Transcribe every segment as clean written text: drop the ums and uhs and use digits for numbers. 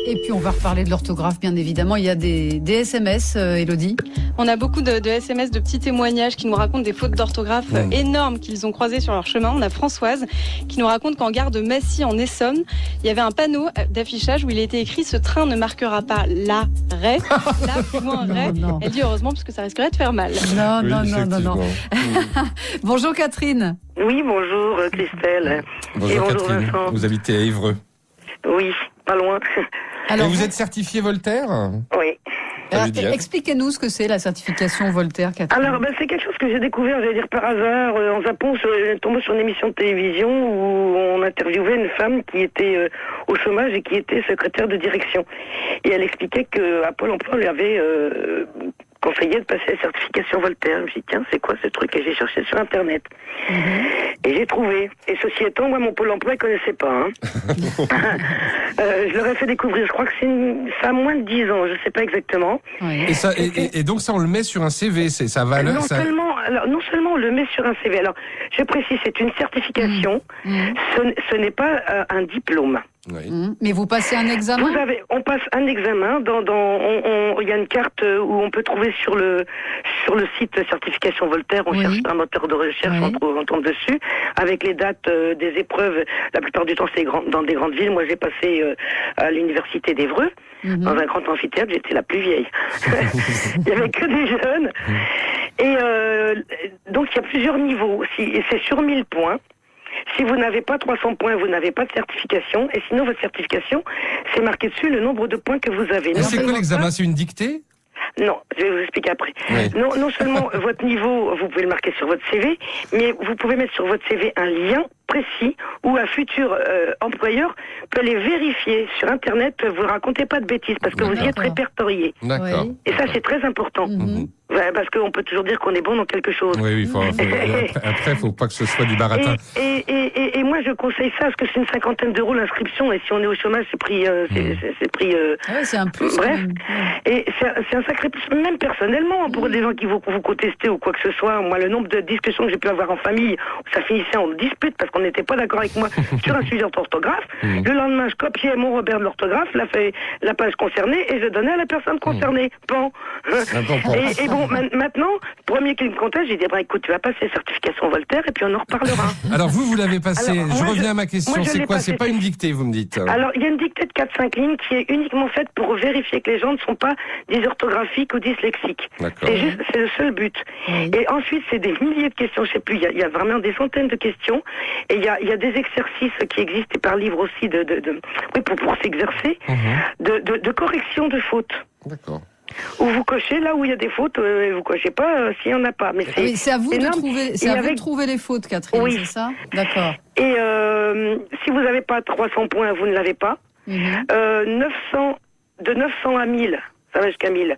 Et puis on va reparler de l'orthographe, bien évidemment. Il y a des SMS, Élodie. On a beaucoup de SMS, de petits témoignages qui nous racontent des fautes d'orthographe énormes qu'ils ont croisées sur leur chemin. On a Françoise qui nous raconte qu'en gare de Massy en Essonne, il y avait un panneau d'affichage où il était écrit « Ce train ne marquera pas l'arrêt ». Là, plus loin, arrêt. Elle dit heureusement parce que ça risquerait de faire mal. Non. Bonjour Catherine. Oui, bonjour Christelle. Bonjour et Catherine, Vincent. vous habitez à Évreux. Oui, pas loin. Alors, et vous êtes certifié Voltaire ? Oui. Expliquez-nous ce que c'est la certification Voltaire, Catherine. Alors, c'est quelque chose que j'ai découvert, j'allais dire par hasard, en zappant, tombé sur une émission de télévision où on interviewait une femme qui était au chômage et qui était secrétaire de direction. Et elle expliquait qu'à Pôle emploi, on lui avait conseillé de passer la certification Voltaire. Je me suis dit, tiens, c'est quoi ce truc ? Et j'ai cherché sur Internet. Et j'ai trouvé. Et ceci étant, moi, mon Pôle emploi, il connaissait pas. Hein. Je leur ai fait découvrir. Je crois que ça a moins de 10 ans. Je sais pas exactement. Oui. Et donc ça, on le met sur un CV, c'est sa valeur. Non seulement on le met sur un CV. Alors, je précise, c'est une certification. Ce n'est pas un diplôme. Oui. Mais vous passez un examen ? On passe un examen. Il y a une carte où on peut trouver sur le site certification Voltaire. On cherche un moteur de recherche, on tombe dessus avec les dates des épreuves. La plupart du temps, c'est dans des grandes villes. Moi, j'ai passé à l'université d'Évreux dans un grand amphithéâtre. J'étais la plus vieille. Il y avait que des jeunes. Et donc, il y a plusieurs niveaux. C'est sur 1000 points. Si vous n'avez pas 300 points, vous n'avez pas de certification. Et sinon, votre certification, c'est marqué dessus le nombre de points que vous avez. Et c'est quoi l'examen ? C'est une dictée ? Non, je vais vous expliquer après. Oui. Non seulement votre niveau, vous pouvez le marquer sur votre CV, mais vous pouvez mettre sur votre CV un lien précis où un futur employeur peut les vérifier sur Internet. Vous ne racontez pas de bêtises parce que vous y êtes répertorié. D'accord. Oui. Et ça, c'est très important. Ouais, parce qu'on peut toujours dire qu'on est bon dans quelque chose. Oui, après, faut pas que ce soit du baratin. Et moi, je conseille ça parce que c'est une 50aine d'euros l'inscription. Et si on est au chômage, c'est pris. C'est un plus. Bref. Et c'est un sacré plus. Même personnellement, pour des gens qui vous contester ou quoi que ce soit, moi, le nombre de discussions que j'ai pu avoir en famille, ça finissait en dispute parce qu'on n'était pas d'accord avec moi sur un sujet d'orthographe. Le lendemain, je copiais mon Robert de l'orthographe, la page concernée, et je donnais à la personne concernée. Bon. Et bon, maintenant, premier qui me contacte, j'ai dit, écoute, tu vas passer la certification Voltaire et puis on en reparlera. Alors vous l'avez passé. Alors, je reviens à ma question. C'est quoi ? C'est pas une dictée, vous me dites ? Alors, il y a une dictée de 4-5 lignes qui est uniquement faite pour vérifier que les gens ne sont pas dysorthographiques ou dyslexiques. D'accord. C'est le seul but. Et ensuite, c'est des milliers de questions, je sais plus, il y a vraiment des centaines de questions. Et il y a des exercices qui existent et par livre aussi pour s'exercer, de correction de fautes. D'accord. Où vous cochez là où il y a des fautes, et vous cochez pas s'il y en a pas. Mais c'est à vous de trouver les fautes, Catherine, c'est ça ? D'accord. Et si vous n'avez pas 300 points, vous ne l'avez pas. 900 à 1000. Ça va jusqu'à 1000.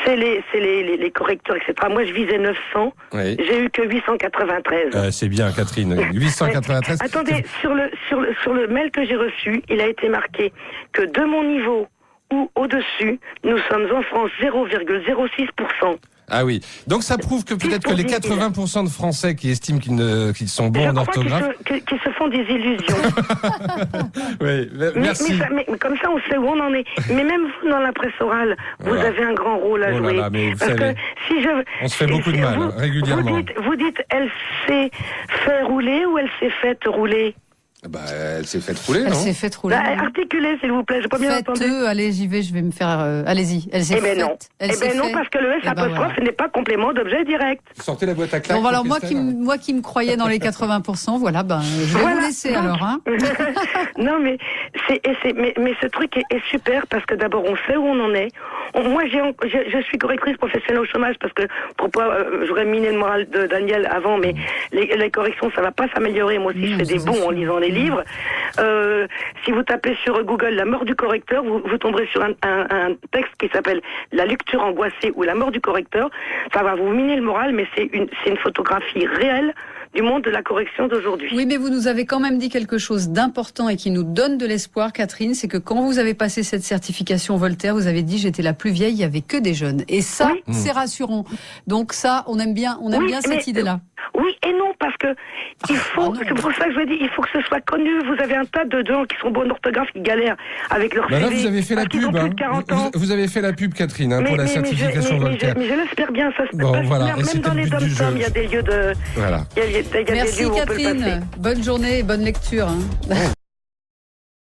C'est les correcteurs, etc. Moi, je visais 900. Oui. J'ai eu que 893. C'est bien, Catherine. 893. Attendez, sur le mail que j'ai reçu, il a été marqué que de mon niveau ou au-dessus, nous sommes en France 0,06%. Ah oui. Donc ça prouve que peut-être que les 80% de Français qui estiment qu'ils sont bons en orthographe... Qu'ils se font des illusions. Oui, merci. Mais comme ça, on sait où on en est. Mais même vous, dans la presse orale, vous avez un grand rôle à jouer. Mais vous parce savez, on se fait beaucoup de mal, régulièrement. Vous dites, elle s'est fait rouler ou elle s'est faite rouler ? Elle s'est faite rouler, non ? Elle s'est faite rouler. Articulez, s'il vous plaît, j'ai pas bien entendu. Allez, j'y vais, je vais me faire... Allez-y, elle s'est faite. Non. Non, parce que le S apostrophe n'est pas complément d'objet direct. Sortez la boîte à claques. Bon, alors moi qui me croyais dans les 80%, voilà, je vais vous laisser alors. Hein. Non, mais ce truc est super parce que d'abord, on sait où on en est. Moi, je suis correctrice professionnelle au chômage parce que j'aurais miné le moral de Daniel avant, mais les corrections, ça va pas s'améliorer. Moi aussi, je fais des bons en lisant les livres. Si vous tapez sur Google la mort du correcteur, vous tomberez sur un texte qui s'appelle La lecture angoissée ou la mort du correcteur. Ça va vous miner le moral, mais c'est une photographie réelle du monde de la correction d'aujourd'hui. Oui, mais vous nous avez quand même dit quelque chose d'important et qui nous donne de l'espoir, Catherine, c'est que quand vous avez passé cette certification Voltaire, vous avez dit j'étais la plus vieille, il y avait que des jeunes. Et ça, c'est rassurant. Donc ça, on aime bien cette idée-là. Oui et non, parce que il faut, c'est pour ça que je vous dis, il faut que ce soit connu. Vous avez un tas de gens qui sont bons d'orthographe qui galèrent avec leur CV. Là, vous avez fait la pub, hein. Vous avez fait la pub, Catherine, pour la certification Voltaire. Mais je l'espère bien, ça se bon, passe voilà. bien. Même dans les dom-toms, il y a des lieux de... Voilà. Merci Catherine, bonne journée et bonne lecture. Hein.